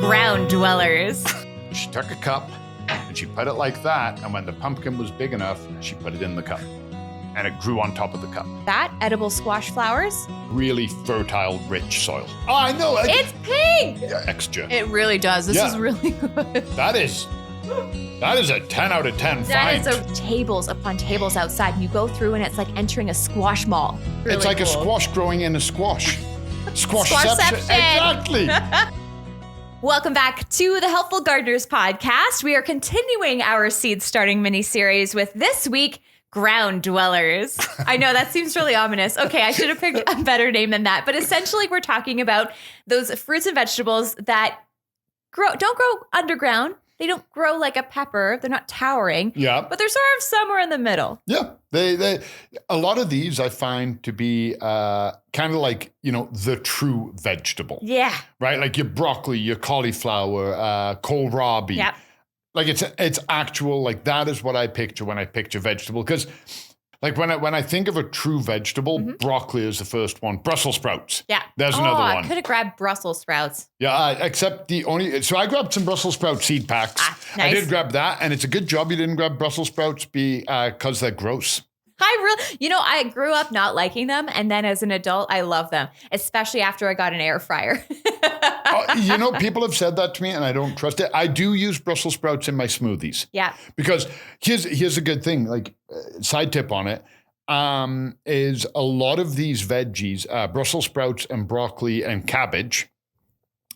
ground dwellers. She took a cup and she put it like that. And when the pumpkin was big enough, she put it in the cup. And it grew on top of the cup. That edible squash flowers. Really fertile, rich soil. Oh, I know. It's pink. Extra. It really does. This is really good. That is a 10 out of 10 find. That is tables upon tables outside. And you go through and it's like entering a squash mall. Really it's like cool. a squash growing in a squash. Squashception. Exactly. Welcome back to the Helpful Gardeners podcast. We are continuing our seed starting mini-series with this week, ground dwellers. I know that seems really ominous. Okay, I should have picked a better name than that. But essentially, we're talking about those fruits and vegetables that don't grow underground. They don't grow like a pepper. They're not towering. Yeah. But they're sort of somewhere in the middle. Yeah. They a lot of these I find to be kind of like, the true vegetable. Yeah. Right? Like your broccoli, your cauliflower, kohlrabi. Yep. Like it's actual, like that is what I picture when I picture vegetable. Because like when I think of a true vegetable, broccoli is the first one. Brussels sprouts. Yeah. There's another one. I could have grabbed Brussels sprouts. Yeah, except so I grabbed some Brussels sprout seed packs. Nice. I did grab that, and it's a good job you didn't grab Brussels sprouts because they're gross. I grew up not liking them, and then as an adult, I love them, especially after I got an air fryer. People have said that to me, and I don't trust it. I do use Brussels sprouts in my smoothies. Yeah. Because here's a good thing, like side tip on it, is a lot of these veggies, Brussels sprouts and broccoli and cabbage,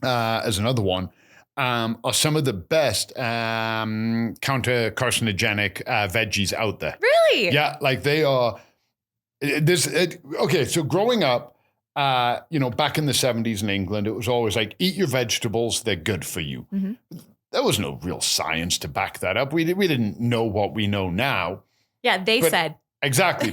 as another one, are some of the best counter-carcinogenic veggies out there. Really? Yeah, like they are. Okay, so growing up, back in the 70s in England, it was always like, eat your vegetables, they're good for you. Mm-hmm. There was no real science to back that up. We didn't know what we know now. Yeah, they said. Exactly.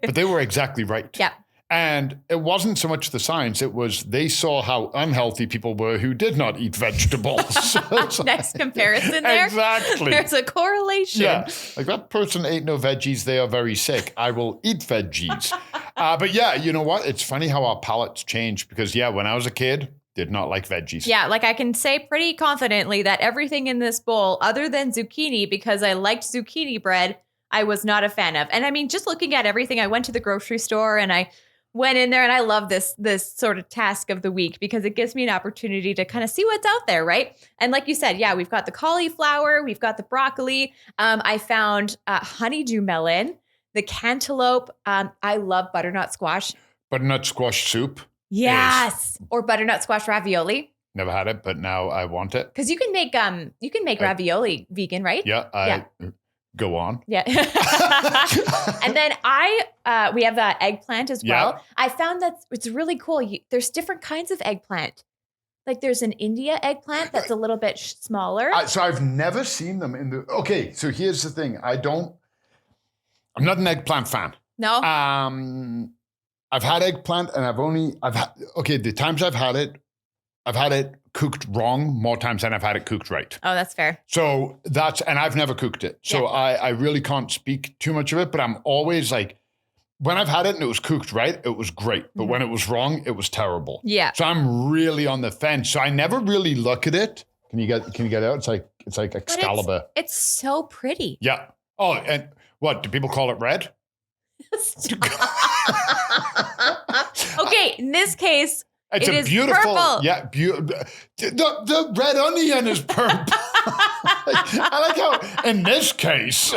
But they were exactly right. Yeah. And it wasn't so much the science, it was they saw how unhealthy people were who did not eat vegetables. Nice comparison there. Exactly. There's a correlation. Yeah. Like that person ate no veggies, they are very sick. I will eat veggies. But yeah, you know what? It's funny how our palates change because, when I was a kid, did not like veggies. Yeah, like I can say pretty confidently that everything in this bowl, other than zucchini, because I liked zucchini bread, I was not a fan of. And I mean, just looking at everything, I went to the grocery store and I went in there, and I love this sort of task of the week because it gives me an opportunity to kind of see what's out there, right? And like you said, we've got the cauliflower, we've got the broccoli. I found honeydew melon, the cantaloupe. I love butternut squash. Butternut squash soup. Yes, or butternut squash ravioli. Never had it, but now I want it. Because you can make ravioli vegan, right? Yeah. Go on. Yeah. And then we have the eggplant as well. Yeah. I found that it's really cool. There's different kinds of eggplant. Like there's an India eggplant that's a little bit smaller. So I've never seen them in the... Okay, so here's the thing. I'm not an eggplant fan. No? I've had eggplant and the times I've had it cooked wrong more times than I've had it cooked right. Oh, that's fair. So and I've never cooked it. So I really can't speak too much of it, but I'm always like, when I've had it and it was cooked right, it was great. But when it was wrong, it was terrible. Yeah. So I'm really on the fence. So I never really look at it. Can you get it out? It's like Excalibur. It's so pretty. Yeah. Oh, and what, do people call it red? Okay, in this case, It's it a is beautiful, purple. yeah, the red onion is purple. I like how, in this case,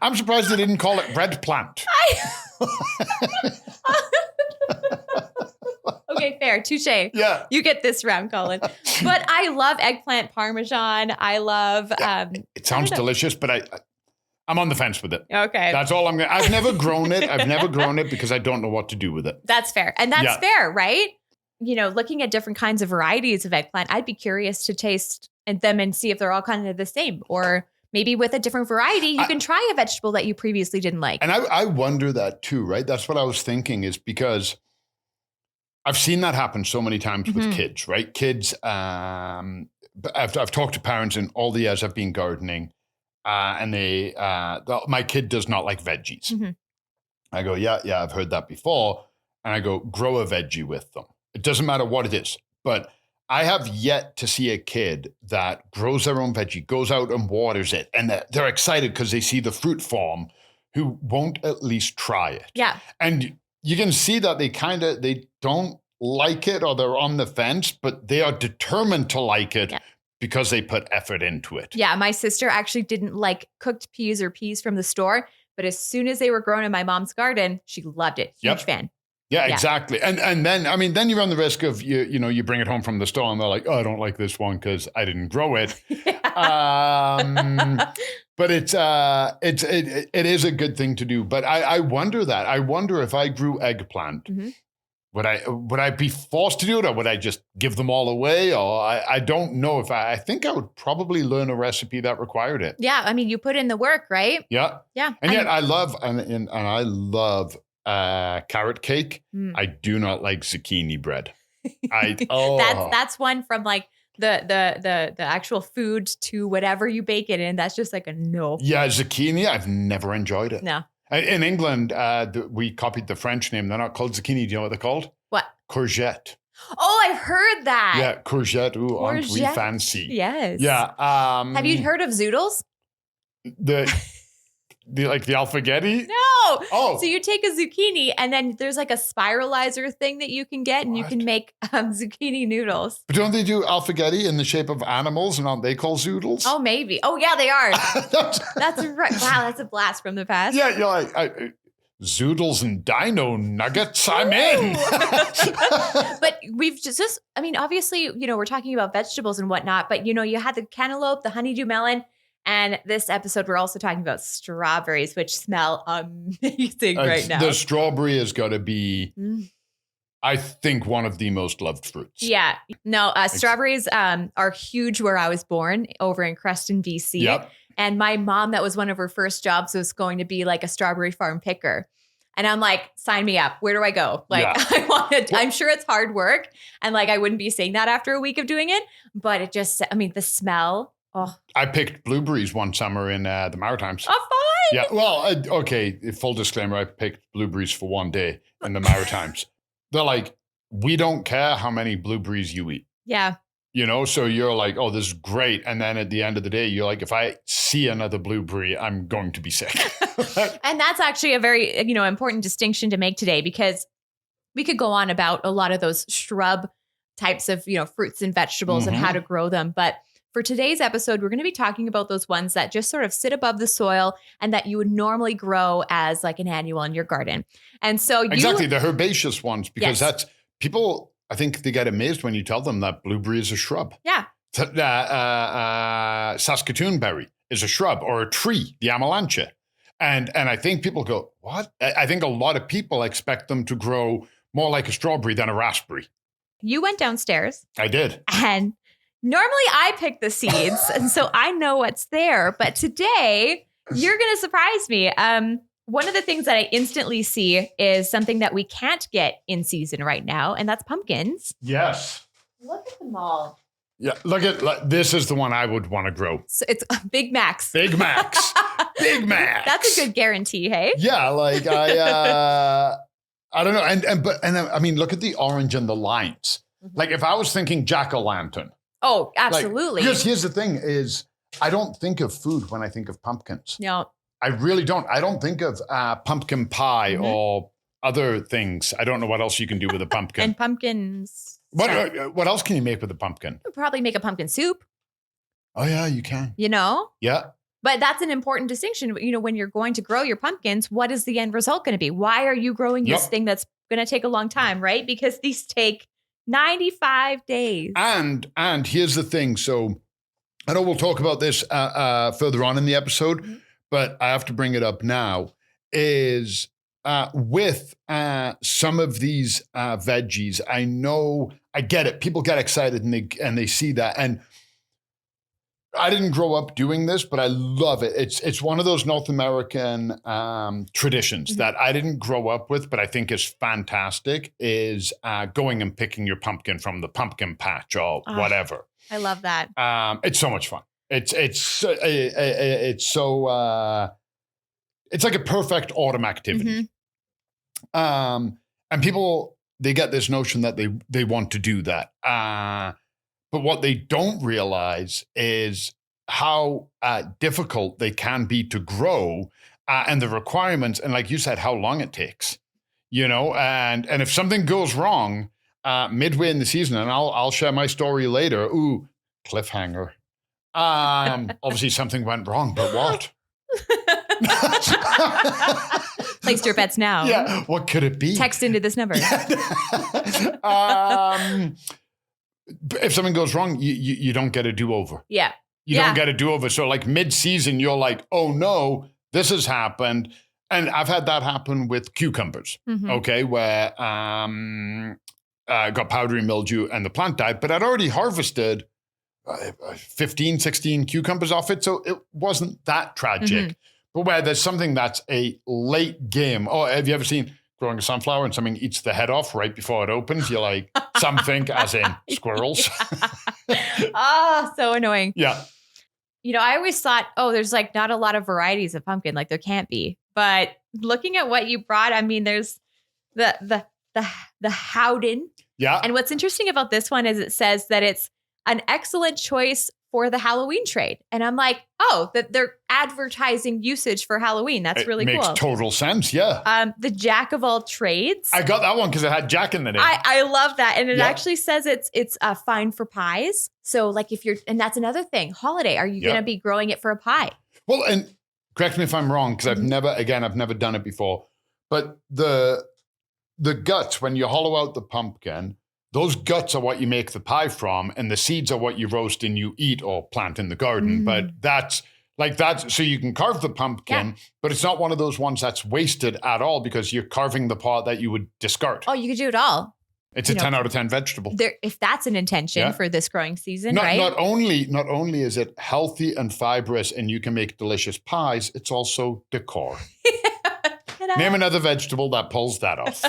I'm surprised they didn't call it red plant. Okay, fair, touche. Yeah. You get this round, Colin. But I love eggplant parmesan. I love... it sounds delicious, but I'm on the fence with it. Okay. That's all I'm going to... I've never grown it because I don't know what to do with it. That's fair. And that's fair, right? Looking at different kinds of varieties of eggplant, I'd be curious to taste them and see if they're all kind of the same. Or maybe with a different variety, you can try a vegetable that you previously didn't like. And I wonder that too, right? That's what I was thinking, is because I've seen that happen so many times with kids, right? Kids, I've talked to parents in all the years I've been gardening, and my kid does not like veggies. Mm-hmm. I go, yeah, I've heard that before. And I go, grow a veggie with them. It doesn't matter what it is, but I have yet to see a kid that grows their own veggie, goes out and waters it, and they're excited because they see the fruit form, who won't at least try it. Yeah. And you can see that they don't like it, or they're on the fence, but they are determined to like it because they put effort into it. Yeah, my sister actually didn't like cooked peas or peas from the store, but as soon as they were grown in my mom's garden, she loved it. Huge fan. Yeah, exactly. And then, I mean, then you run the risk of, you bring it home from the store and they're like, oh, I don't like this one because I didn't grow it. But it is a good thing to do. But I wonder that. I wonder if I grew eggplant, would I be forced to do it, or would I just give them all away? Or I don't know if I think I would probably learn a recipe that required it. Yeah, I mean, you put in the work, right? Yeah. Yeah. And yet I love carrot cake. I do not like zucchini bread. That's one from like the actual food to whatever you bake it in. That's just like a no. Yeah, zucchini, I've never enjoyed it. No. In England, we copied the French name. They're not called zucchini. Do you know what they're called? What? Courgette. Oh, I've heard that. Yeah, courgette. Ooh, aren't we fancy? Yes. Yeah. Have you heard of zoodles? The alphagetti? No. Oh. So you take a zucchini and then there's like a spiralizer thing that you can get and you can make zucchini noodles. But don't they do alphagetti in the shape of animals, and aren't they called zoodles? Oh, maybe. Oh, yeah, they are. That's right. Wow, that's a blast from the past. Yeah, you're like, zoodles and dino nuggets, I'm in. But we've just, I mean, obviously, we're talking about vegetables and whatnot, but you had the cantaloupe, the honeydew melon. And this episode, we're also talking about strawberries, which smell amazing right now. The strawberry has got to be, I think, one of the most loved fruits. Yeah. No, strawberries are huge where I was born, over in Creston, BC. Yep. And my mom, that was one of her first jobs, was going to be like a strawberry farm picker. And I'm like, sign me up. Where do I go? Like, I'm sure it's hard work. And like, I wouldn't be saying that after a week of doing it. But it just, the smell. Oh. I picked blueberries one summer in the Maritimes. Oh, fun. Yeah. Well, okay. Full disclaimer, I picked blueberries for one day in the Maritimes. They're like, we don't care how many blueberries you eat. Yeah. So you're like, oh, this is great. And then at the end of the day, you're like, if I see another blueberry, I'm going to be sick. And that's actually a very, important distinction to make today, because we could go on about a lot of those shrub types of, fruits and vegetables and how to grow them. But for today's episode, we're going to be talking about those ones that just sort of sit above the soil and that you would normally grow as like an annual in your garden. And so exactly, the herbaceous ones, because that's people, I think they get amazed when you tell them that blueberry is a shrub. Yeah. Saskatoon berry is a shrub or a tree, the amalanche. And I think people go, what? I think a lot of people expect them to grow more like a strawberry than a raspberry. You went downstairs. I did. And normally I pick the seeds, and so I know what's there. But today, you're going to surprise me. One of the things that I instantly see is something that we can't get in season right now, and that's pumpkins. Yes. Look at them all. Yeah, this is the one I would want to grow. So it's Big Macs. Big Macs. Big Macs. That's a good guarantee, hey? Yeah, like I don't know. And I mean, look at the orange and the lines. Like if I was thinking jack-o'-lantern. Oh, absolutely. Here's the thing is, I don't think of food when I think of pumpkins. No. I really don't. I don't think of pumpkin pie or other things. I don't know what else you can do with a pumpkin. And pumpkins. What else can you make with a pumpkin? You could probably make a pumpkin soup. Oh, yeah, you can. Yeah. But that's an important distinction. When you're going to grow your pumpkins, what is the end result going to be? Why are you growing this thing that's going to take a long time, right? Because these take 95 days. And here's the thing. So I know we'll talk about this further on in the episode, but I have to bring it up now, is with some of these veggies, I know, I get it. People get excited and they see that. And I didn't grow up doing this, but I love it. It's one of those North American traditions that I didn't grow up with, but I think is fantastic, is going and picking your pumpkin from the pumpkin patch or whatever. I love that. It's so much fun. It's like a perfect autumn activity. And people, they get this notion that they want to do that. But what they don't realize is how difficult they can be to grow and the requirements. And like you said, how long it takes, and if something goes wrong midway in the season, and I'll share my story later. Ooh, cliffhanger. Obviously something went wrong, but what? Place your bets now. Yeah, what could it be? Text into this number. If something goes wrong, you don't get a do-over. Yeah. You don't get a do-over. So like mid-season, you're like, oh no, this has happened. And I've had that happen with cucumbers, okay, where got powdery mildew and the plant died, but I'd already harvested 15, 16 cucumbers off it. So it wasn't that tragic. But where there's something that's a late game. Oh, have you ever seen growing a sunflower and something eats the head off right before it opens? You're like, something as in squirrels. So annoying. Yeah. I always thought, there's like not a lot of varieties of pumpkin, like there can't be. But looking at what you brought, I mean, there's the Howden. Yeah. And what's interesting about this one is it says that it's an excellent choice for the Halloween trade. And I'm like, that they're advertising usage for Halloween. That's really cool. Makes total sense. Yeah. The Jack of all trades. I got that one because it had Jack in the name. I love that. And it actually says it's fine for pies. So like and that's another thing, holiday, are you going to be growing it for a pie? Well, and correct me if I'm wrong, because I've never done it before, but the guts, when you hollow out the pumpkin, those guts are what you make the pie from, and the seeds are what you roast and you eat or plant in the garden. But that's so you can carve the pumpkin, but it's not one of those ones that's wasted at all because you're carving the part that you would discard. Oh, you could do it all. It's a 10 out of 10 vegetable. If that's an intention for this growing season, right? Not only is it healthy and fibrous and you can make delicious pies, it's also decor. Name another vegetable that pulls that off.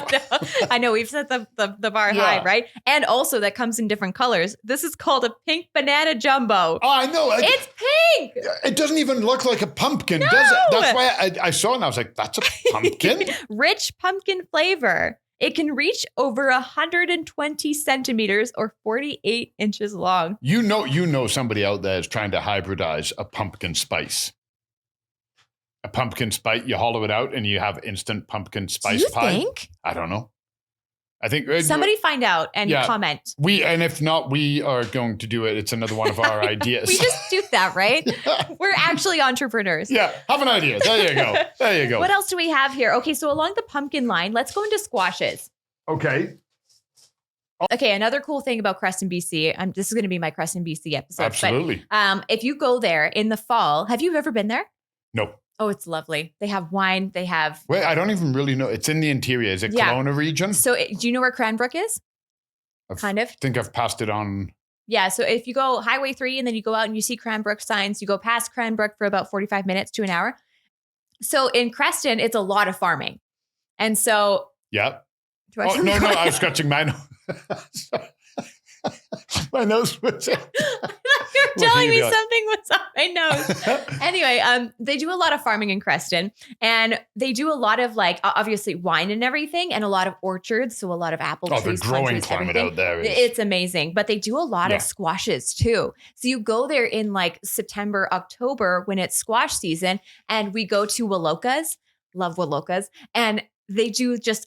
I know we've set the bar high, right? And also that comes in different colors. This is called a pink banana jumbo. Oh, I know. It's pink. It doesn't even look like a pumpkin, does it? That's why I saw it and I was like, that's a pumpkin? Rich pumpkin flavor. It can reach over 120 centimeters or 48 inches long. You know somebody out there is trying to hybridize a pumpkin spice. A pumpkin spice, you hollow it out and you have instant pumpkin spice pie. Do you think? I don't know. I think somebody find out and comment. And if not, we are going to do it. It's another one of our ideas. We just do that, right? We're actually entrepreneurs. Yeah, have an idea. There you go. What else do we have here? Okay, so along the pumpkin line, let's go into squashes. Okay. Okay, another cool thing about Creston, BC. This is going to be my Creston, BC episode. Absolutely. But, if you go there in the fall, have you ever been there? No. Oh, it's lovely. They have wine. They have... Wait, I don't even really know. It's in the interior. Is it Kelowna region? So do you know where Cranbrook is? I think I've passed it on. Yeah. So if you go Highway 3 and then you go out and you see Cranbrook signs, you go past Cranbrook for about 45 minutes to an hour. So in Creston, it's a lot of farming. And so... Yeah. No, I was scratching my nose. My nose was... You're telling me something was on my nose. Anyway, they do a lot of farming in Creston, and they do a lot of obviously wine and everything, and a lot of orchards. So a lot of apple trees. The growing trees, climate everything. out there It's amazing, but they do a lot of squashes too. So you go there in September, October when it's squash season, and we go to Walokas. Love Walokas. And they do just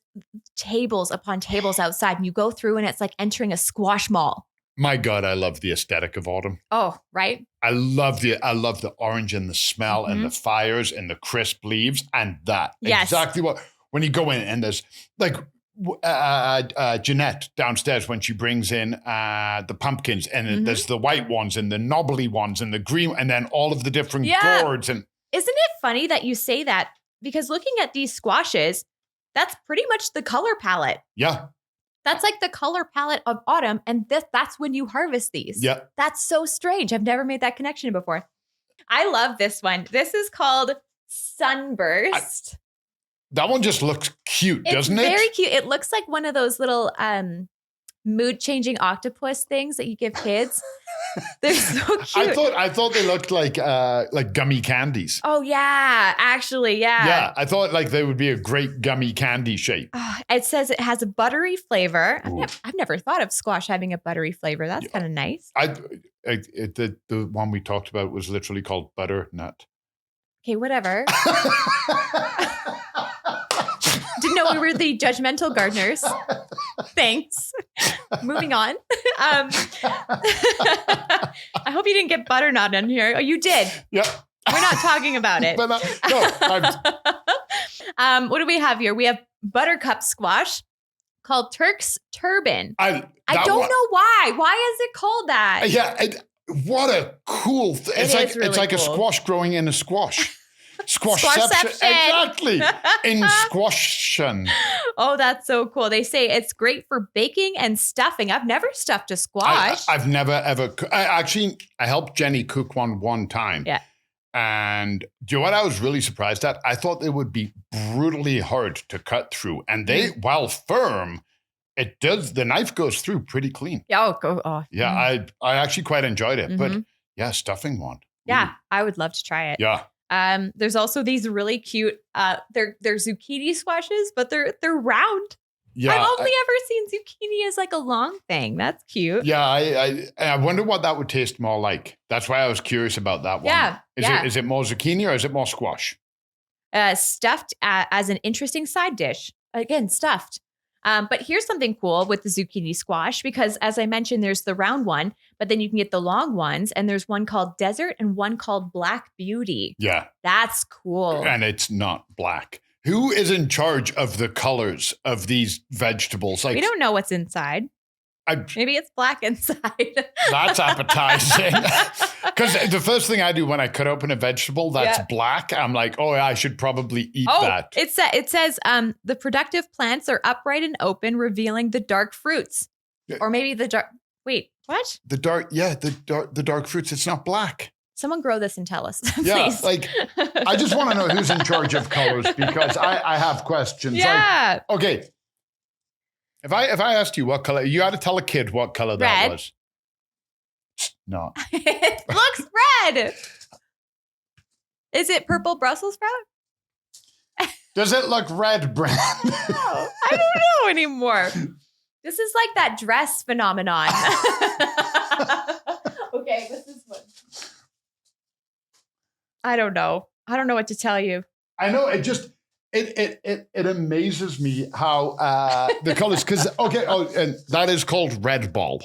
tables upon tables outside, and you go through and it's like entering a squash mall. My God, I love the aesthetic of autumn. Oh, right. I love the orange and the smell and the fires and the crisp leaves and that. Yes. Exactly when you go in and there's Jeanette downstairs when she brings in the pumpkins and there's the white ones and the knobbly ones and the green and then all of the different gourds. And isn't it funny that you say that? Because looking at these squashes, that's pretty much the color palette. Yeah. That's like the color palette of autumn, and that's when you harvest these. Yeah. That's so strange. I've never made that connection before. I love this one. This is called Sunburst. That one just looks cute, doesn't it? It's very cute. It looks like one of those little mood changing octopus things that you give kids. They're so cute. I thought they looked like gummy candies. Oh yeah, actually, yeah. Yeah, I thought like they would be a great gummy candy shape. It says it has a buttery flavor. I've never thought of squash having a buttery flavor. That's kind of nice. The one we talked about was literally called butternut. Okay, whatever. Didn't know we were the judgmental gardeners. Thanks. Moving on. I hope you didn't get butternut in here. Oh, you did. Yep. We're not talking about it. No. What do we have here? We have buttercup squash called Turk's turban. I don't know why. Why is it called that? Yeah. What a cool thing. It's like cool. A squash growing in a squash. Squashception. Exactly. In squashtion. Oh, that's so cool. They say it's great for baking and stuffing. I've never stuffed a squash. I've never ever. I helped Jenny cook one time. Yeah. And do you know what I was really surprised at? I thought they would be brutally hard to cut through. And they, while firm, the knife goes through pretty clean. Yeah. Yeah, I actually quite enjoyed it. Mm-hmm. But yeah, stuffing one. Yeah, I would love to try it. Yeah. There's also these really cute, they're zucchini squashes, but they're round. Yeah, I've only ever seen zucchini as like a long thing. That's cute. Yeah, I wonder what that would taste more like. That's why I was curious about that one. Yeah. Is it more zucchini or is it more squash? Stuffed as an interesting side dish. Again, stuffed. But here's something cool with the zucchini squash, because as I mentioned, there's the round one, but then you can get the long ones, and there's one called Desert and one called Black Beauty. Yeah. That's cool. And it's not black. Who is in charge of the colors of these vegetables? We don't know what's inside. Maybe it's black inside. That's appetizing. Because the first thing I do when I cut open a vegetable that's black, I'm like, oh, yeah, I should probably eat that. It says the productive plants are upright and open, revealing the dark fruits. Yeah. Or maybe the dark. Wait, what? The dark fruits. It's not black. Someone grow this and tell us, please. Yeah, I just want to know who's in charge of colors, because I have questions. Yeah. Okay. If I asked you what color, you had to tell a kid what color that was. No. It looks red. Is it purple Brussels sprout? Does it look red, Brand? No, I don't know anymore. This is like that dress phenomenon. Okay, this is what. I don't know. I don't know what to tell you. I know it amazes me how the colors, because and that is called red ball.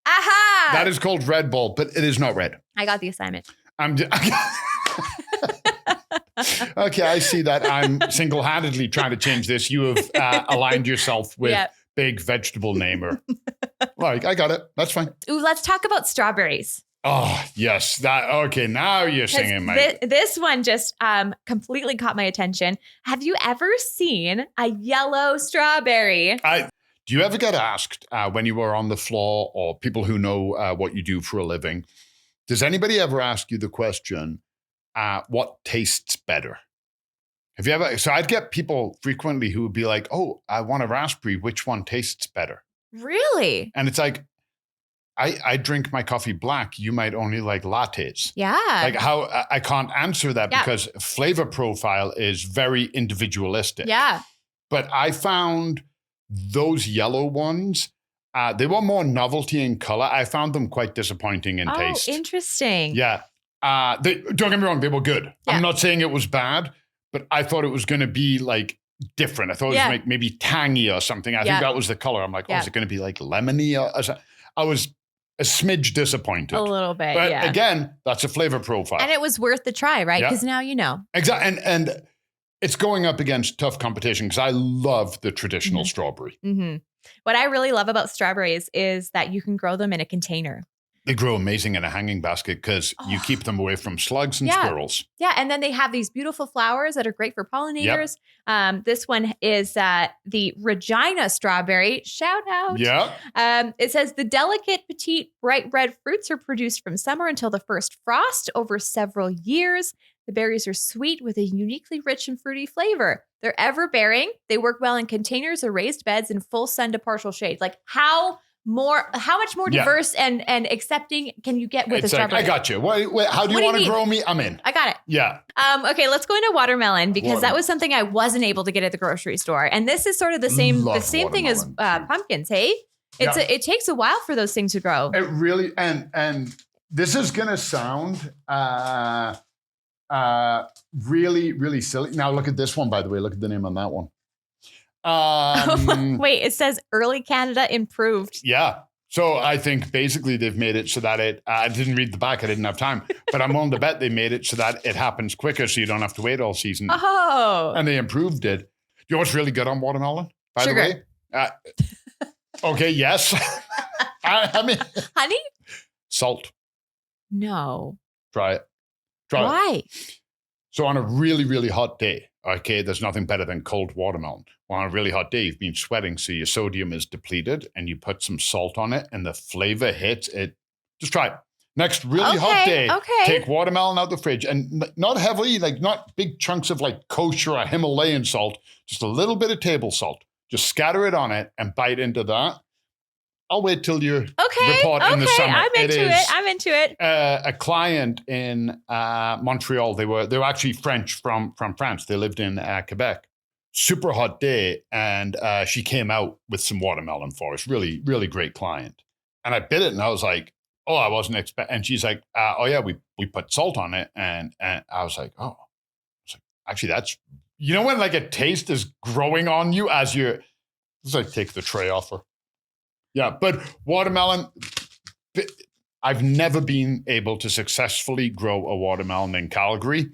Aha! That is called red ball, but it is not red. I got the assignment. Okay, I see that I'm single-handedly trying to change this. You have aligned yourself with big vegetable namer. Like, I got it. That's fine. Ooh, let's talk about strawberries. Oh, yes. Now you're singing, mate. This one just completely caught my attention. Have you ever seen a yellow strawberry? Do you ever get asked when you were on the floor, or people who know what you do for a living, does anybody ever ask you the question, what tastes better? Have you ever? So I'd get people frequently who would be like, oh, I want a raspberry. Which one tastes better? Really? And it's like, I drink my coffee black. You might only like lattes. Yeah. Like how I can't answer that because flavor profile is very individualistic. Yeah. But I found those yellow ones, they were more novelty in color. I found them quite disappointing in taste. Oh, interesting. Yeah. Don't get me wrong. They were good. Yeah. I'm not saying it was bad, but I thought it was going to be like different. I thought it was like maybe tangy or something. I think that was the color. I'm like, is it going to be like lemony? I was a smidge disappointed. A little bit, but again, that's a flavor profile. And it was worth the try, right? Because now you know. Exactly. And it's going up against tough competition, because I love the traditional strawberry. Mm-hmm. What I really love about strawberries is that you can grow them in a container. They grow amazing in a hanging basket because you keep them away from slugs and squirrels. Yeah, and then they have these beautiful flowers that are great for pollinators. Yep. This one is the Regina strawberry. Shout out. Yeah. It says the delicate, petite, bright red fruits are produced from summer until the first frost over several years. The berries are sweet with a uniquely rich and fruity flavor. They're ever-bearing. They work well in containers or raised beds in full sun to partial shade. Like, how how much more Yeah. diverse and accepting can you get with a It's like, strawberry? I got you. Wait, how do you What do you want to need? grow me? I'm in. I got it. Yeah. Okay, let's go into watermelon because that was something I wasn't able to get at the grocery store. And this is sort of the same thing as watermelon, too. pumpkins, hey? It takes a while for those things to grow. It really, and this is going to sound really, really silly. Now look at this one, by the way. Look at the name on that one. Wait, it says early Canada improved. Yeah. So I think basically they've made it so that I didn't read the back. I didn't have time, but I'm willing to bet they made it so that it happens quicker so you don't have to wait all season. Oh. And they improved it. You know what's really good on watermelon, by Sugar. the way? Okay, yes. I mean, Honey? salt. No. Try it. Try Why? it. So on a really, really hot day, okay, there's nothing better than cold watermelon. Well, on a really hot day, you've been sweating, so your sodium is depleted, and you put some salt on it, and the flavor hits it. Just try it. Next really hot day, take watermelon out the fridge, and not heavily, like not big chunks of like kosher or Himalayan salt, just a little bit of table salt. Just scatter it on it and bite into that. I'll wait till you report in the summer. I'm into it. A client in Montreal, they were actually French from France. They lived in Quebec. Super hot day, and she came out with some watermelon for us. Really, really great client. And I bit it, and I was like, oh, I wasn't expecting. And she's like, oh yeah, we put salt on it, and I was like, oh, actually that's, you know when like a taste is growing on you as you're, it's like take the tray off her. Yeah, but watermelon, I've never been able to successfully grow a watermelon in Calgary.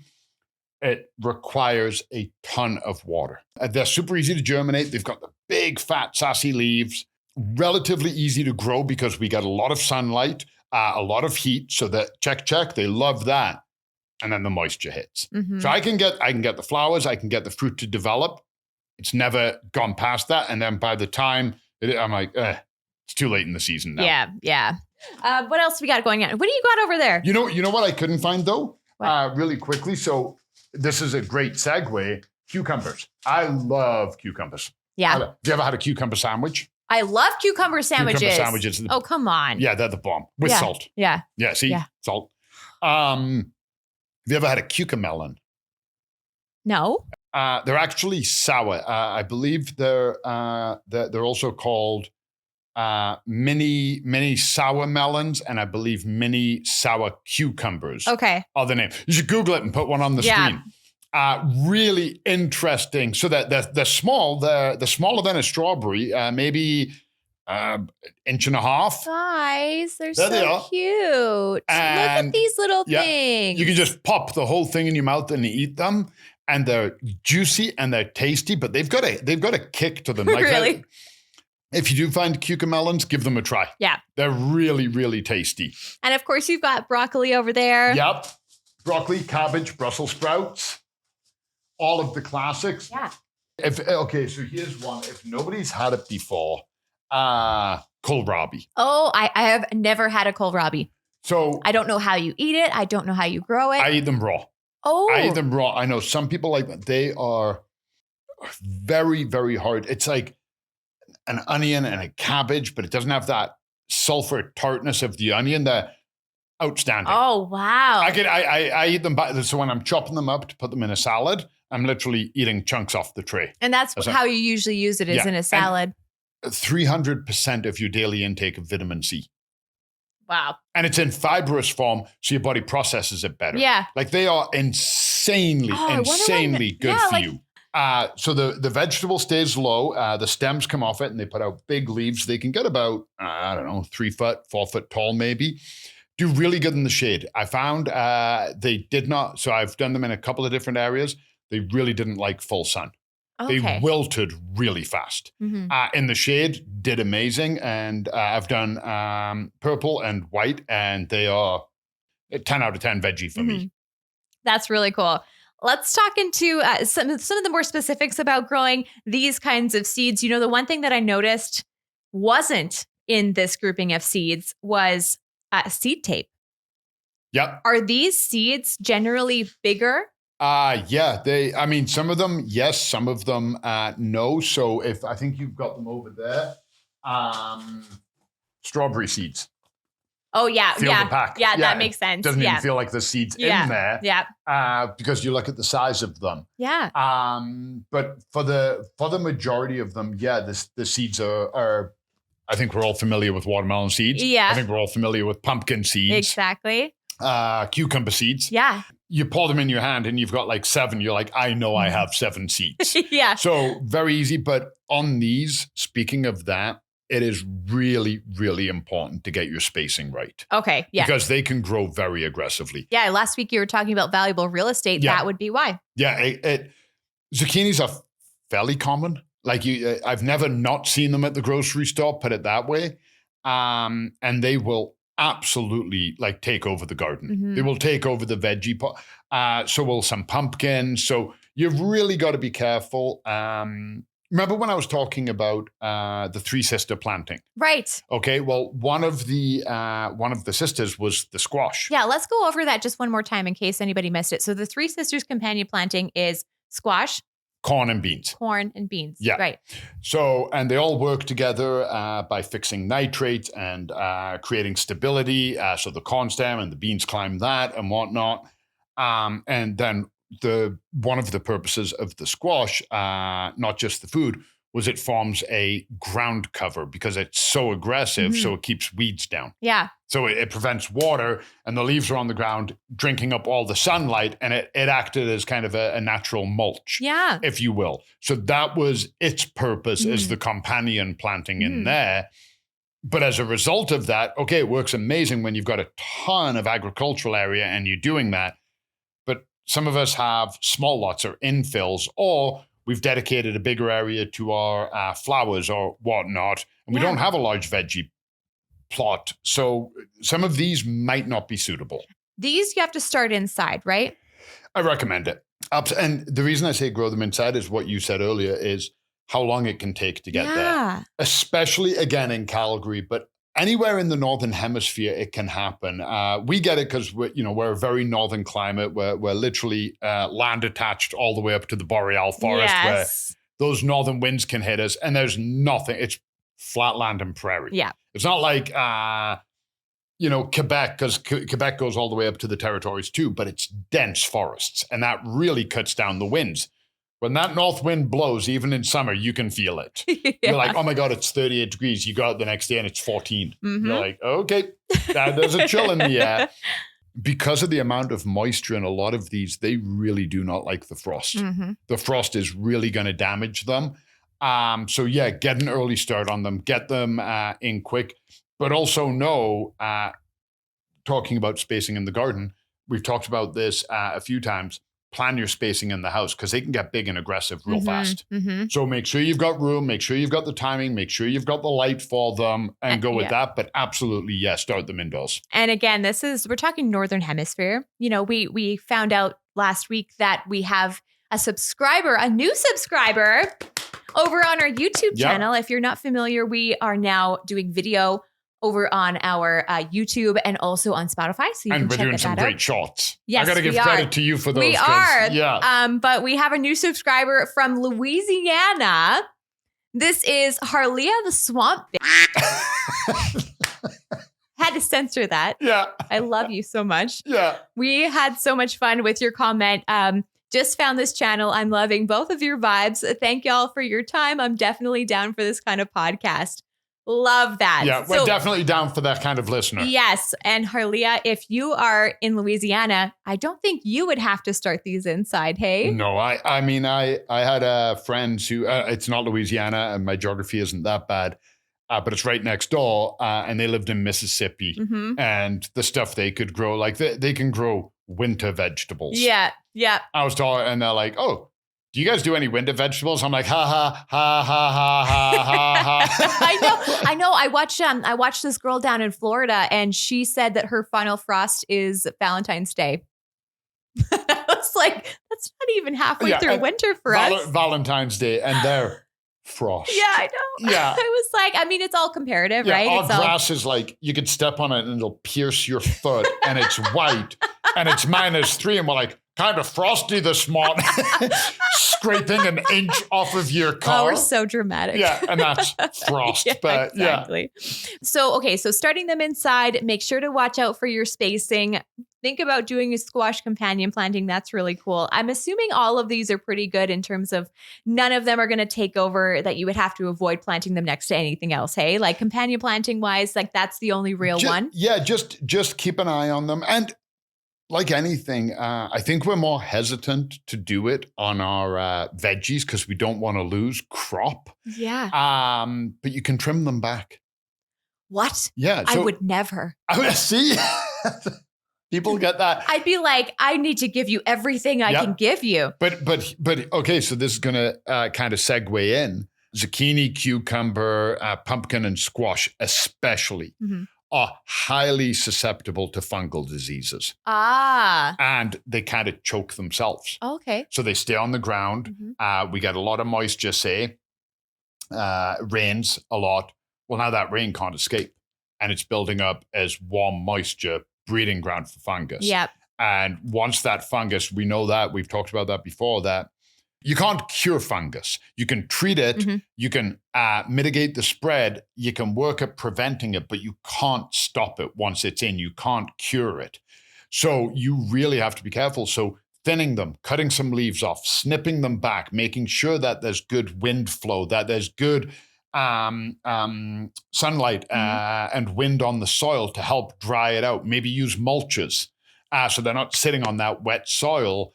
It requires a ton of water. They're super easy to germinate. They've got the big, fat, sassy leaves. Relatively easy to grow because we get a lot of sunlight, a lot of heat. So that check, they love that. And then the moisture hits. Mm-hmm. So I can get the flowers, I can get the fruit to develop. It's never gone past that. And then by the time I'm like, it's too late in the season now. Yeah. What else we got going on? What do you got over there? You know what I couldn't find though? Really quickly. So this is a great segue. Cucumbers. I love cucumbers. Yeah. Have you ever had a cucumbber sandwich? I love cucumber sandwiches. Cucumber sandwiches. Oh, come on. Yeah, they're the bomb. With salt. Yeah. Yeah, see? Yeah. Salt. Have you ever had a cucamelon? No. They're actually sour. I believe they're also called mini sour melons, and I believe mini sour cucumbers. Okay. Are the name. You should Google it and put one on the screen. Really interesting. So that they're small. They're smaller than a strawberry. Maybe inch and a half. Guys, they're there so cute. And look at these little things. You can just pop the whole thing in your mouth and eat them. And they're juicy and they're tasty, but they've got a kick to them. Like really? If you do find cucamelons, give them a try. Yeah. They're really, really tasty. And of course, you've got broccoli over there. Yep. Broccoli, cabbage, Brussels sprouts, all of the classics. Yeah. So here's one. If nobody's had it before, kohlrabi. Oh, I have never had a kohlrabi. So I don't know how you eat it. I don't know how you grow it. I eat them raw. Oh. I eat them raw. I know some people like them. They are very, very hard. It's like an onion and a cabbage, but it doesn't have that sulfur tartness of the onion. They're outstanding. Oh, wow. I eat them by, so when I'm chopping them up to put them in a salad, I'm literally eating chunks off the tray. And that's how you usually use it, is in a salad. 300% of your daily intake of vitamin C. Wow. And it's in fibrous form, so your body processes it better. Yeah. Like they are insanely good for you. So the vegetable stays low. The stems come off it and they put out big leaves. They can get about, 3 foot, 4 foot tall maybe. Do really good in the shade. I found they did not, so I've done them in a couple of different areas. They really didn't like full sun. Okay. They wilted really fast. Mm-hmm. In the shade, did amazing. And I've done purple and white, and they are a 10 out of 10 veggie for me. That's really cool. Let's talk into some of the more specifics about growing these kinds of seeds. You know, the one thing that I noticed wasn't in this grouping of seeds was seed tape. Yep. Are these seeds generally bigger? Some of them, yes, some of them, no. So I think you've got them over there. strawberry seeds. Oh, yeah. Feel yeah. the pack. Yeah, that makes sense. Doesn't even feel like the seeds in there. Yeah. Because you look at the size of them. Yeah. But for the majority of them, the seeds are. I think we're all familiar with watermelon seeds. Yeah. I think we're all familiar with pumpkin seeds. Exactly. Cucumber seeds. Yeah. You pour them in your hand and you've got like 7. You're like, I know I have 7 seeds. Yeah. So very easy. But on these, speaking of that, it is really, really important to get your spacing right. Okay. Yeah. Because they can grow very aggressively. Yeah. Last week you were talking about valuable real estate. Yeah. That would be why. Yeah. Zucchinis are fairly common. Like I've never not seen them at the grocery store, put it that way. And they will absolutely like take over the garden. Mm-hmm. They will take over the veggie pot. So will some pumpkins. So you've really got to be careful. Remember when I was talking about the 3-sister planting? Right. Okay. Well, one of the sisters was the squash. Yeah. Let's go over that just one more time in case anybody missed it. So the 3 sisters companion planting is squash, corn and beans. Corn and beans. Yeah. Right. So, and they all work together by fixing nitrates and creating stability. So the corn stem and the beans climb that and whatnot. And then one of the purposes of the squash, not just the food, was it forms a ground cover because it's so aggressive, so it keeps weeds down. Yeah. So it prevents water, and the leaves are on the ground drinking up all the sunlight, and it acted as kind of a natural mulch, if you will. So that was its purpose as the companion planting in there. But as a result of that, okay, it works amazing when you've got a ton of agricultural area and you're doing that. But some of us have small lots or infills, or we've dedicated a bigger area to our flowers or whatnot, and we don't have a large veggie plot. So some of these might not be suitable. These you have to start inside, right? I recommend it. And the reason I say grow them inside is what you said earlier, is how long it can take to get there. Especially, again, in Calgary, but anywhere in the Northern Hemisphere, it can happen. We get it because we're a very northern climate. We're literally land attached all the way up to the boreal forest where those northern winds can hit us, and there's nothing. It's flat land and prairie. Yeah. It's not like, Quebec, because Quebec goes all the way up to the territories too, but it's dense forests, and that really cuts down the winds. When that north wind blows, even in summer, you can feel it. You're like, oh my God, it's 38 degrees. You go out the next day and it's 14. You're like, okay, there's a chill in the air. Because of the amount of moisture in a lot of these, they really do not like the frost. The frost is really going to damage them. So yeah, get an early start on them. Get them in quick. But also know, talking about spacing in the garden, we've talked about this a few times. Plan your spacing in the house because they can get big and aggressive real fast. So make sure you've got room, make sure you've got the timing, make sure you've got the light for them and go with that. But absolutely, start them indoors. And again, we're talking Northern Hemisphere. We found out last week that we have a new subscriber over on our YouTube channel. If you're not familiar, we are now doing video over on our YouTube and also on Spotify. So you can check that out. And we're doing some great shots. Yes, I got to give credit to you for those. We are. Yeah. But we have a new subscriber from Louisiana. This is Harlia the Swamp Bitch. Had to censor that. Yeah. I love you so much. Yeah. We had so much fun with your comment. Just found this channel. I'm loving both of your vibes. Thank y'all for your time. I'm definitely down for this kind of podcast. Love that. Yeah, we're definitely down for that kind of listener. Yes. And Harlia, if you are in Louisiana, I don't think you would have to start these inside, hey? No, I mean, I had a friend who, it's not Louisiana and my geography isn't that bad, but it's right next door. And they lived in Mississippi. And the stuff they could grow, like they can grow winter vegetables. Yeah, yeah. I was talking and they're like, oh, do you guys do any winter vegetables? I'm like, ha, ha, ha, ha, ha, ha, ha. I know. I watched this girl down in Florida and she said that her final frost is Valentine's Day. I was like, that's not even halfway through winter for us. Valentine's Day and their frost. Yeah, I know. Yeah. I was like, I mean, it's all comparative, right? Our grass is like, you could step on it and it'll pierce your foot and it's white and it's -3 and we're like, kind of frosty this morning. scraping an inch off of your car. Oh, we're so dramatic. Yeah, and that's frost. But exactly. So, okay, so starting them inside, make sure to watch out for your spacing. Think about doing a squash companion planting. That's really cool. I'm assuming all of these are pretty good in terms of none of them are going to take over that you would have to avoid planting them next to anything else. Hey, like companion planting wise, like that's the only real one. Yeah, just keep an eye on them. And like anything, I think we're more hesitant to do it on our veggies because we don't want to lose crop. Yeah. But you can trim them back. What? Yeah. I would never. See? People get that. I'd be like, I need to give you everything I can give you. But okay, so this is going to kind of segue in. Zucchini, cucumber, pumpkin, and squash especially are highly susceptible to fungal diseases. And they kind of choke themselves. Okay. So they stay on the ground. We get a lot of moisture, say. Rains a lot. Well, now that rain can't escape. And it's building up as warm moisture, breeding ground for fungus. Yep. And once that fungus, we know that, we've talked about that before, that you can't cure fungus. You can treat it, you can mitigate the spread, you can work at preventing it, but you can't stop it once it's in. You can't cure it. So you really have to be careful. So thinning them, cutting some leaves off, snipping them back, making sure that there's good wind flow, that there's good sunlight and wind on the soil to help dry it out. Maybe use mulches so they're not sitting on that wet soil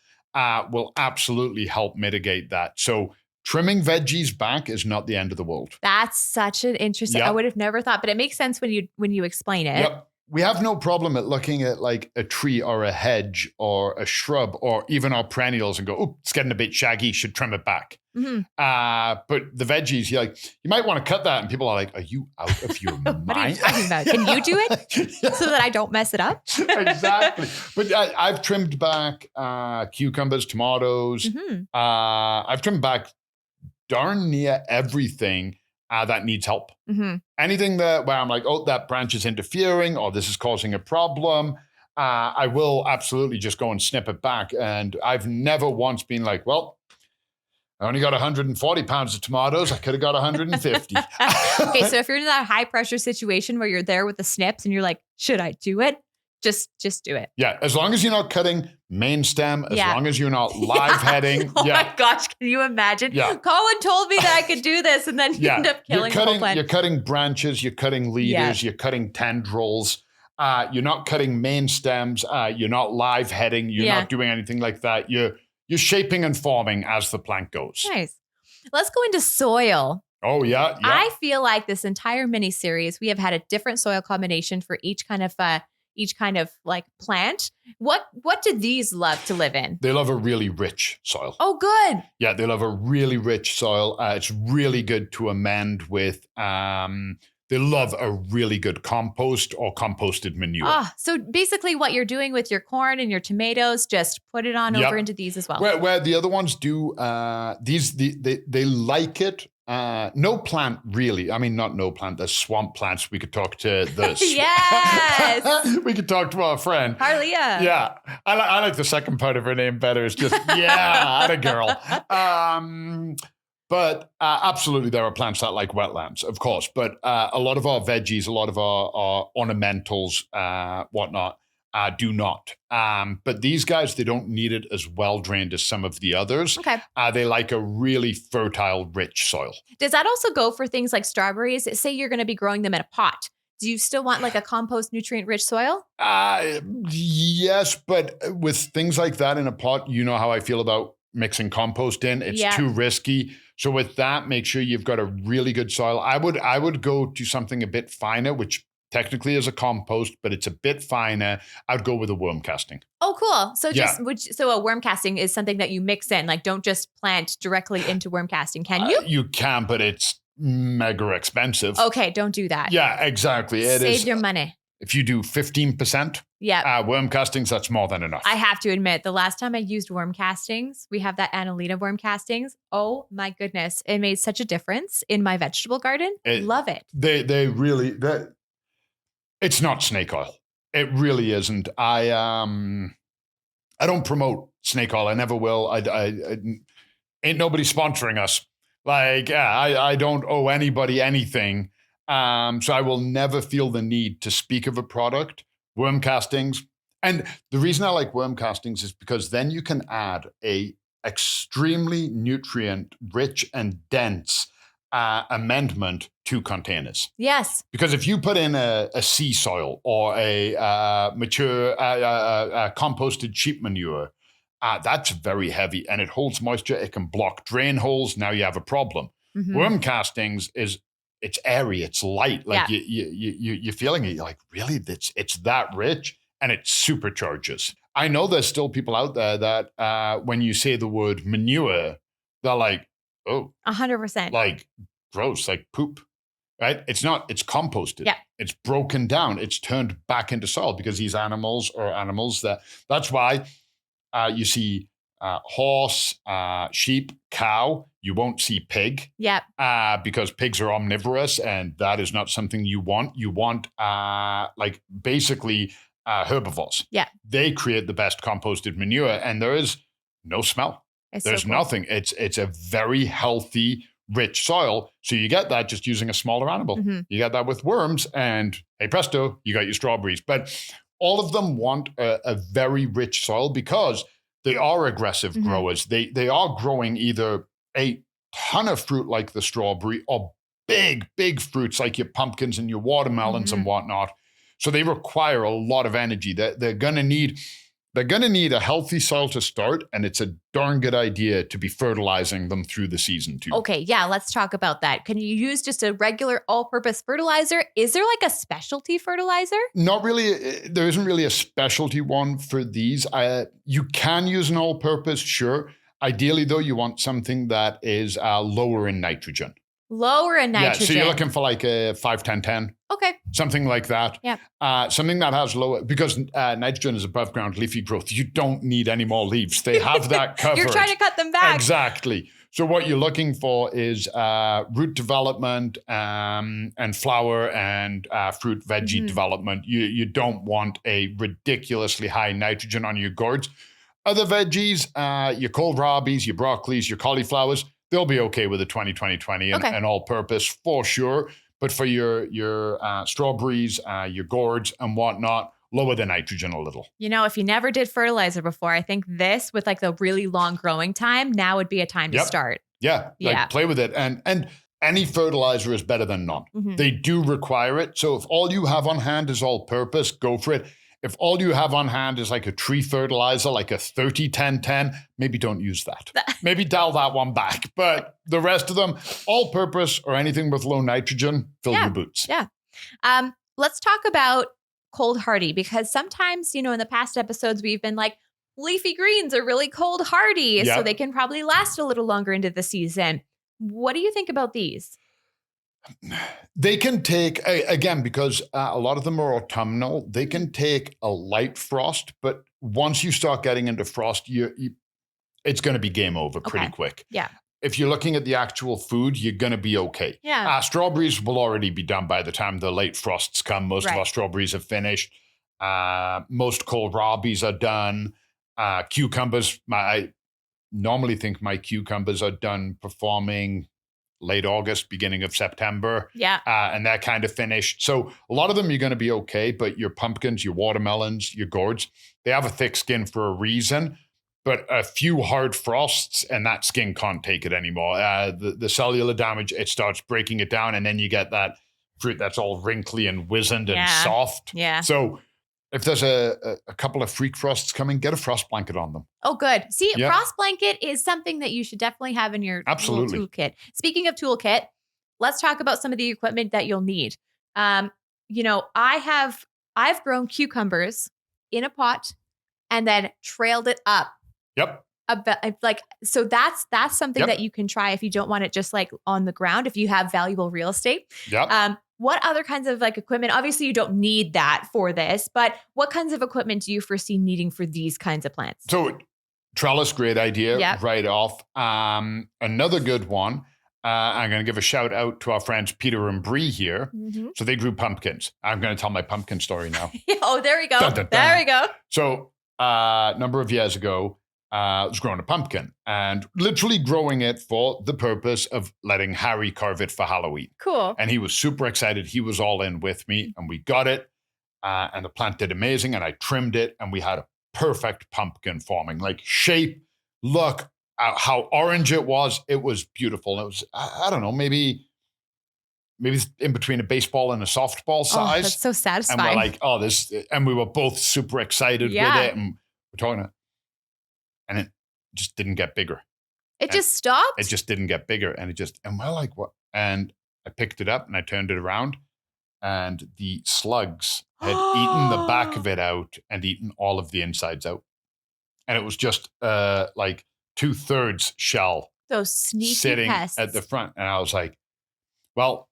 will absolutely help mitigate that. So trimming veggies back is not the end of the world. That's such an interesting, I would have never thought, but it makes sense when you explain it. Yep. We have no problem at looking at like a tree or a hedge or a shrub or even our perennials and go, oh, it's getting a bit shaggy, should trim it back. But the veggies, you might want to cut that. And people are like, are you out of your mind? What are you talking about? Can you do it so that I don't mess it up? Exactly. But I've trimmed back cucumbers, tomatoes. I've trimmed back darn near everything that needs help. Anything where I'm like, oh, that branch is interfering or this is causing a problem, I will absolutely just go and snip it back. And I've never once been like, well, I only got 140 pounds of tomatoes. I could have got 150. Okay, so if you're in that high pressure situation where you're there with the snips and you're like, should I do it? Just do it. Yeah, as long as you're not cutting main stem, as long as you're not live heading. Oh my gosh, can you imagine? Yeah. Colin told me that I could do this and then you end up killing the whole plant. You're cutting branches, you're cutting leaders, you're cutting tendrils. You're not cutting main stems. You're not live heading. You're not doing anything like that. You're shaping and forming as the plant goes. Nice. Let's go into soil. Oh, yeah. I feel like this entire mini series, we have had a different soil combination for each kind of like plant. What do these love to live in? They love a really rich soil. Oh, good. Yeah, they love a really rich soil. It's really good to amend with. They love a really good compost or composted manure. So basically what you're doing with your corn and your tomatoes, just put it on over into these as well. Where the other ones do, they like it. No plant really. I mean, not no plant. There's swamp plants. We could talk to the yes. We could talk to our friend Harleya. Yeah, I like the second part of her name better. It's just a girl. But absolutely, there are plants that like wetlands, of course. But a lot of our veggies, a lot of our ornamentals, whatnot, do not. But these guys, they don't need it as well drained as some of the others. Okay. They like a really fertile, rich soil. Does that also go for things like strawberries? Say you're going to be growing them in a pot. Do you still want like a compost, nutrient-rich soil? Yes, but with things like that in a pot, you know how I feel about mixing compost in. It's too risky. So with that, make sure you've got a really good soil. I would go to something a bit finer, which technically is a compost, but it's a bit finer. I'd go with a worm casting. Oh, cool. So so a worm casting is something that you mix in. Like, don't just plant directly into worm casting. Can you? You can, but it's mega expensive. Okay, don't do that. Yeah, exactly. Save your money. If you do 15%, worm castings, that's more than enough. I have to admit, the last time I used worm castings, we have that Annalena worm castings. Oh my goodness. It made such a difference in my vegetable garden. Love it. They really, it's not snake oil. It really isn't. I don't promote snake oil. I never will. ain't nobody sponsoring us. Like, I don't owe anybody anything. So I will never feel the need to speak of a product. Worm castings. And the reason I like worm castings is because then you can add a extremely nutrient rich and dense amendment to containers. Yes. Because if you put in a sea soil or a mature composted sheep manure, that's very heavy and it holds moisture. It can block drain holes. Now you have a problem. Mhm. Worm castings it's airy, it's light. Like you're feeling it. You're like, really? It's that rich and it supercharges. I know there's still people out there that when you say the word manure, they're like, oh, 100%. like gross, like poop. Right? It's not, it's composted. Yeah. It's broken down. It's turned back into soil because these animals are animals that's why you see horse, sheep, cow. You won't see pig. Yeah. Because pigs are omnivorous and that is not something you want. You want like basically herbivores. Yeah. They create the best composted manure and there is no smell. There's so cool. nothing. It's a very healthy, rich soil. So you get that just using a smaller animal. Mm-hmm. You get that with worms and hey presto, you got your strawberries. But all of them want a very rich soil because they are aggressive Mm-hmm. growers. They are growing either a ton of fruit like the strawberry or big, big fruits like your pumpkins and your watermelons Mm-hmm. and whatnot. So they require a lot of energy. They're going to need a healthy soil to start, and it's a darn good idea to be fertilizing them through the season too. Okay, yeah, let's talk about that. Can you use just a regular all-purpose fertilizer? Is there like a specialty fertilizer? Not really. There isn't really a specialty one for these. You can use an all-purpose, sure. Ideally, though, you want something that is lower in nitrogen. Lower in nitrogen. Yeah, so you're looking for like a 5-10-10. Okay. Something like that. Yeah. Something that has lower, because nitrogen is above ground leafy growth. You don't need any more leaves. They have that covered. You're trying to cut them back. Exactly. So what you're looking for is root development and flower and fruit veggie Mm-hmm. development. You don't want a ridiculously high nitrogen on your gourds. Other veggies, your kohlrabis, your broccolis, your cauliflowers, they'll be okay with a 20-20-20 Okay. and all purpose for sure. But for your strawberries, your gourds and whatnot, lower the nitrogen a little. You know, if you never did fertilizer before, I think this with like the really long growing time, now would be a time to start. Yeah. Like play with it. And any fertilizer is better than none. Mm-hmm. They do require it. So if all you have on hand is all purpose, go for it. If all you have on hand is like a tree fertilizer, like a 30-10-10, maybe don't use that. Maybe dial that one back. But the rest of them, all purpose or anything with low nitrogen, fill your boots. Yeah. Let's talk about cold hardy, because sometimes, in the past episodes, we've been like, leafy greens are really cold hardy, so they can probably last a little longer into the season. What do you think about these? They can take, again, because a lot of them are autumnal, they can take a light frost, but once you start getting into frost, it's going to be game over pretty quick. Yeah. If you're looking at the actual food, you're going to be okay. Yeah. Strawberries will already be done by the time the late frosts come. Most of our strawberries have finished. Most kohlrabis are done. Cucumbers, I normally think my cucumbers are done performing late August, beginning of September. Yeah. And they're kind of finished. So a lot of them you're going to be okay, but your pumpkins, your watermelons, your gourds, they have a thick skin for a reason. But a few hard frosts and that skin can't take it anymore. The cellular damage, it starts breaking it down, and then you get that fruit that's all wrinkly and wizened and soft. Yeah. So if there's a couple of freak frosts coming, get a frost blanket on them. Oh, good. See, frost blanket is something that you should definitely have in your little toolkit. Speaking of toolkit, let's talk about some of the equipment that you'll need. I've grown cucumbers in a pot and then trailed it up. Yep. So that's something that you can try if you don't want it just like on the ground, if you have valuable real estate. Yep. What other kinds of like equipment? Obviously, you don't need that for this, but what kinds of equipment do you foresee needing for these kinds of plants? So trellis, great idea right off. Another good one, I'm going to give a shout out to our friends Peter and Bree here. Mm-hmm. So they grew pumpkins. I'm going to tell my pumpkin story now. Oh, there we go. Dun, dun, dun. There we go. So a number of years ago, was growing a pumpkin and literally growing it for the purpose of letting Harry carve it for Halloween. Cool. And he was super excited. He was all in with me, and we got it. And the plant did amazing, and I trimmed it, and we had a perfect pumpkin forming, like shape, look, how orange it was. It was beautiful. It was, I don't know, maybe in between a baseball and a softball size. Oh, that's so satisfying. And we're like, oh, this, and we were both super excited with it. And we're talking, and it just didn't get bigger. It just stopped? It just didn't get bigger. And we're like, what? And I picked it up and I turned it around, and the slugs had eaten the back of it out and eaten all of the insides out. And it was just like 2/3 shell. Those sneaky sitting pests at the front. And I was like, well,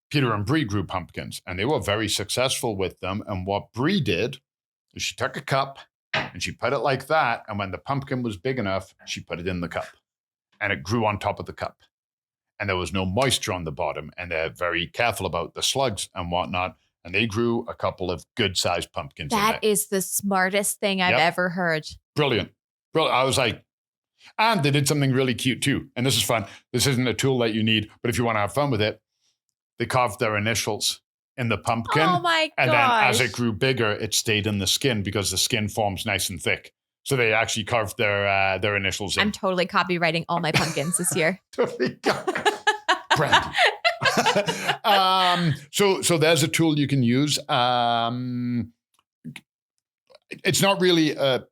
Peter and Bree grew pumpkins, and they were very successful with them. And what Bree did is she took a cup and she put it like that. And when the pumpkin was big enough, she put it in the cup, and it grew on top of the cup. And there was no moisture on the bottom. And they're very careful about the slugs and whatnot. And they grew a couple of good-sized pumpkins. That is the smartest thing I've ever heard. Brilliant. I was like, and they did something really cute too. And this is fun. This isn't a tool that you need, but if you want to have fun with it, they carved their initials in the pumpkin. Oh my gosh. And then as it grew bigger, it stayed in the skin because the skin forms nice and thick. So they actually carved their initials in. I'm totally copywriting all my pumpkins this year. Totally. Brand. So there's a tool you can use. It's not really a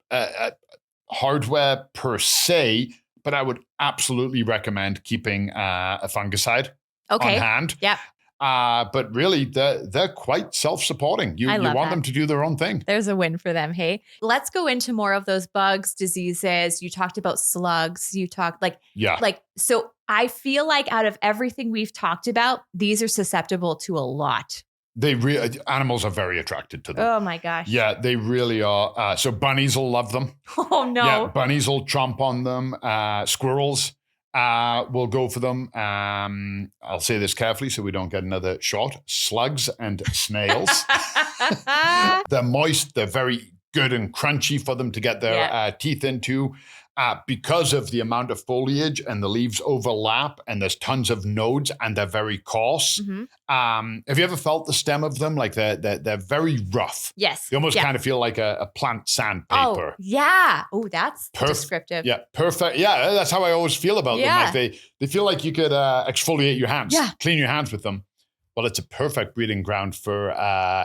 hardware per se, but I would absolutely recommend keeping a fungicide on hand. Yep. But really, they're quite self-supporting. You want them to do their own thing. There's a win for them, hey? Let's go into more of those bugs, diseases. You talked about slugs. You talked so I feel like out of everything we've talked about, these are susceptible to a lot. Animals are very attracted to them. Oh my gosh. Yeah, they really are. So bunnies will love them. Oh no. Yeah, bunnies will chomp on them. Squirrels will go for them. I'll say this carefully so we don't get another shot. Slugs and snails. They're moist. They're very good and crunchy for them to get their teeth into. Because of the amount of foliage and the leaves overlap and there's tons of nodes and they're very coarse. Mm-hmm. Have you ever felt the stem of them? Like they're very rough. Yes. You almost kind of feel like a plant sandpaper. Oh, yeah. Oh, that's descriptive. Yeah, perfect. Yeah, that's how I always feel about them. Like they feel like you could exfoliate your hands, clean your hands with them. Well, it's a perfect breeding ground for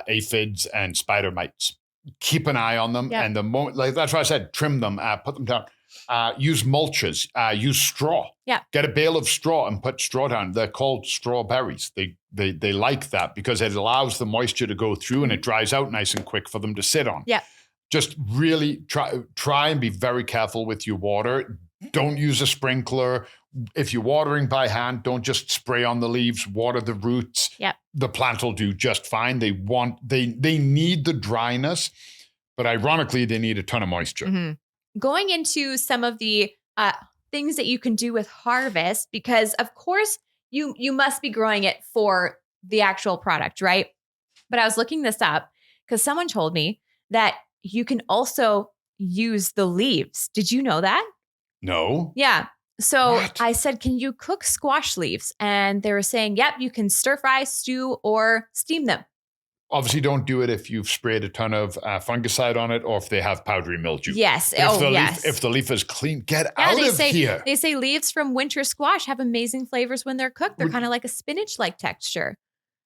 aphids and spider mites. Keep an eye on them. And the moment, that's why I said trim them, put them down. Use mulches, use straw. Yeah. Get a bale of straw and put straw down. They're called strawberries. They like that because it allows the moisture to go through and it dries out nice and quick for them to sit on. Yeah. Just really try and be very careful with your water. Don't use a sprinkler. If you're watering by hand, don't just spray on the leaves, water the roots. Yeah. The plant will do just fine. They need the dryness, but ironically, they need a ton of moisture. Mm-hmm. Going into some of the things that you can do with harvest, because of course you must be growing it for the actual product, right? But I was looking this up because someone told me that you can also use the leaves. Did you know that? No. Yeah. So I said, can you cook squash leaves? And they were saying, yep, you can stir fry, stew, or steam them. Obviously, don't do it if you've sprayed a ton of fungicide on it or if they have powdery mildew. Yes. If the leaf is clean, get out of here. They say leaves from winter squash have amazing flavors when they're cooked. They're kind of like a spinach-like texture,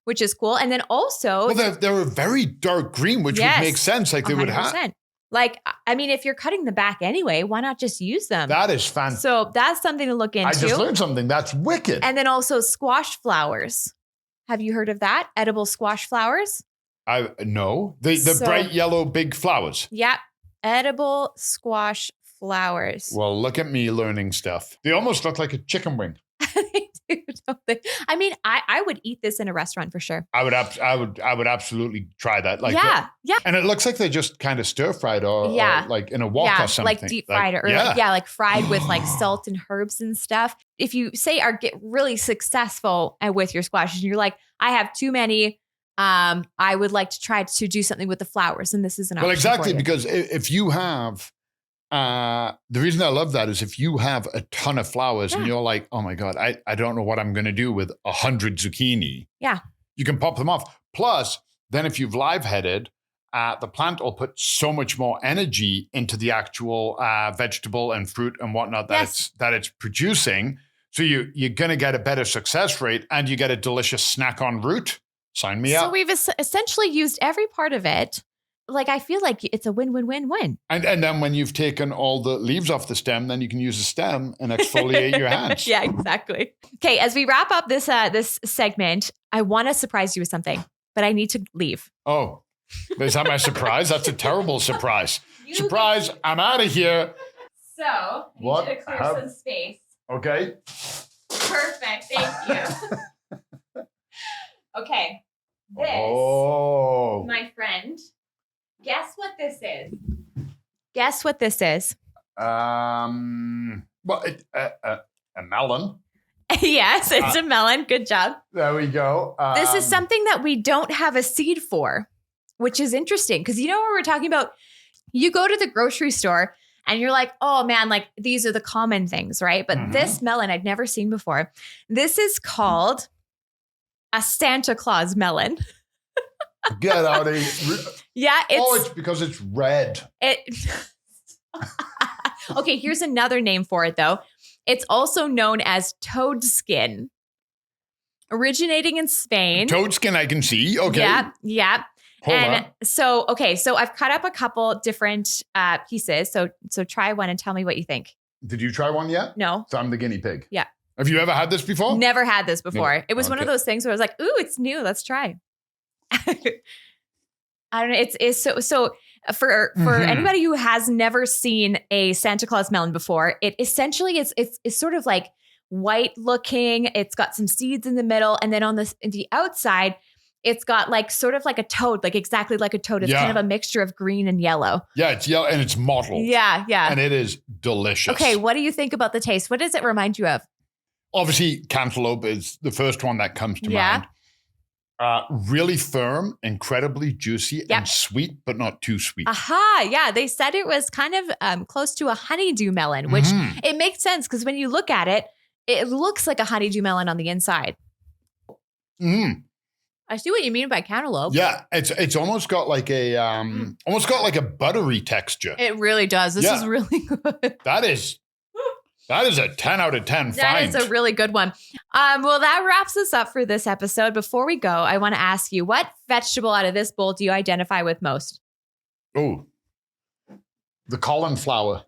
which is cool. And then also... Well, they're a very dark green, which would make sense. Like they 100%. Would have... Like, I mean, if you're cutting the back anyway, why not just use them? That is fantastic. So that's something to look into. I just learned something. That's wicked. And then also squash flowers. Have you heard of that? Edible squash flowers? No. The bright yellow big flowers. Yeah. Edible squash flowers. Well, look at me learning stuff. They almost look like a chicken wing. They do, don't they? I mean, I would eat this in a restaurant for sure. I would absolutely try that. Like yeah. And it looks like they just kind of stir fried or like in a wok or something. Like deep fried like fried with like salt and herbs and stuff. If you say get really successful with your squashes and you're like, I have too many, I would like to try to do something with the flowers, and this is an option. Well, exactly, for you. because if you have the reason I love that is if you have a ton of flowers and you're like, oh my God, I don't know what I'm going to do with 100 zucchini. Yeah. You can pop them off. Plus, then if you've live headed, the plant will put so much more energy into the actual vegetable and fruit and whatnot that it's producing. So you're going to get a better success rate and you get a delicious snack en route. Sign me up. So we've essentially used every part of it. Like, I feel like it's a win-win-win-win. And then when you've taken all the leaves off the stem, then you can use the stem and exfoliate your hands. Yeah, exactly. Okay, as we wrap up this segment, I want to surprise you with something, but I need to leave. Oh, is that my surprise? That's a terrible surprise. Surprise, I'm out of here. So, I need you to clear some space. Okay. Perfect, thank you. Okay, this, my friend, guess what this is? Guess what this is? Well, a melon. Yes, it's a melon. Good job. There we go. This is something that we don't have a seed for, which is interesting because you know what we're talking about? You go to the grocery store and you're like, oh man, like these are the common things, right? But this melon I'd never seen before. This is called a Santa Claus melon. Get out of here. Yeah. It's because it's red. Okay, here's another name for it though. It's also known as toad skin. Originating in Spain. Toad skin I can see. Okay. Yeah. Hold on. So I've cut up a couple different pieces. So try one and tell me what you think. Did you try one yet? No. So I'm the guinea pig. Yeah. Have you ever had this before? Never had this before. No. It was one of those things where I was like, ooh, it's new. Let's try. I don't know. It's so for anybody who has never seen a Santa Claus melon before, it essentially is it's sort of like white looking. It's got some seeds in the middle, and then on the outside, it's got like sort of like a toad, like exactly like a toad. It's kind of a mixture of green and yellow. Yeah, it's yellow and it's mottled. Yeah. And it is delicious. Okay, what do you think about the taste? What does it remind you of? Obviously, cantaloupe is the first one that comes to mind. Really firm, incredibly juicy and sweet, but not too sweet. Aha, yeah. They said it was kind of close to a honeydew melon, which it makes sense because when you look at it, it looks like a honeydew melon on the inside. I see what you mean by cantaloupe. Yeah, it's almost got like a buttery texture. It really does. This is really good. That is a 10 out of 10 find. That is a really good one. Well, that wraps us up for this episode. Before we go, I want to ask you, what vegetable out of this bowl do you identify with most? Oh, the cauliflower.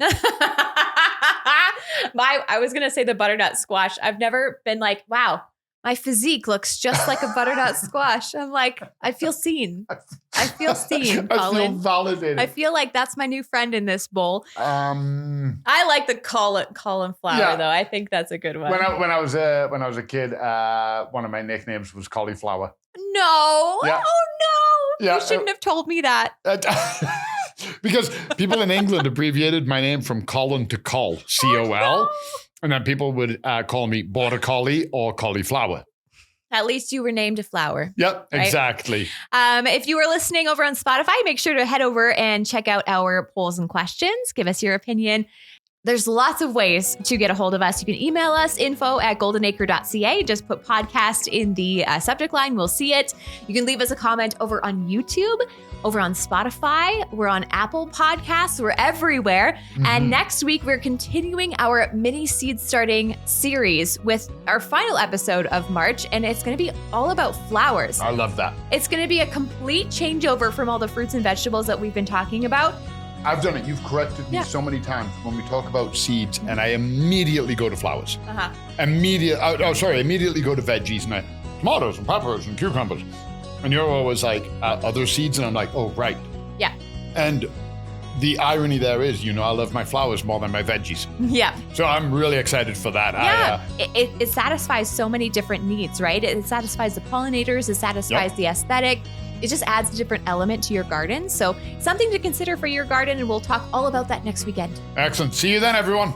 I was going to say the butternut squash. I've never been like, wow, my physique looks just like a butternut squash. I'm like, I feel seen. I feel seen, Colin. I feel validated. I feel like that's my new friend in this bowl. I like the cauliflower though. I think that's a good one. When I was a kid, one of my nicknames was cauliflower. No. Yeah. Oh no. Yeah. You shouldn't have told me that. Because people in England abbreviated my name from Colin to Col, C-O-L. Oh, no. And then people would call me border collie or cauliflower. At least you were named a flower. Yep, right? Exactly. If you were listening over on Spotify, make sure to head over and check out our polls and questions. Give us your opinion. There's lots of ways to get a hold of us. You can email us, info@goldenacre.ca. Just put podcast in the subject line. We'll see it. You can leave us a comment over on YouTube, over on Spotify. We're on Apple Podcasts. We're everywhere. And next week, we're continuing our mini seed starting series with our final episode of March. And it's going to be all about flowers. I love that. It's going to be a complete changeover from all the fruits and vegetables that we've been talking about. I've done it. You've corrected me so many times when we talk about seeds, and I immediately go to flowers. Immediately go to veggies and tomatoes and peppers and cucumbers. And you're always like, other seeds? And I'm like, oh, right. Yeah. And the irony there is, I love my flowers more than my veggies. Yeah. So I'm really excited for that. Yeah. It satisfies so many different needs, right? It satisfies the pollinators. It satisfies the aesthetic. It just adds a different element to your garden. So something to consider for your garden, and we'll talk all about that next weekend. Excellent. See you then, everyone.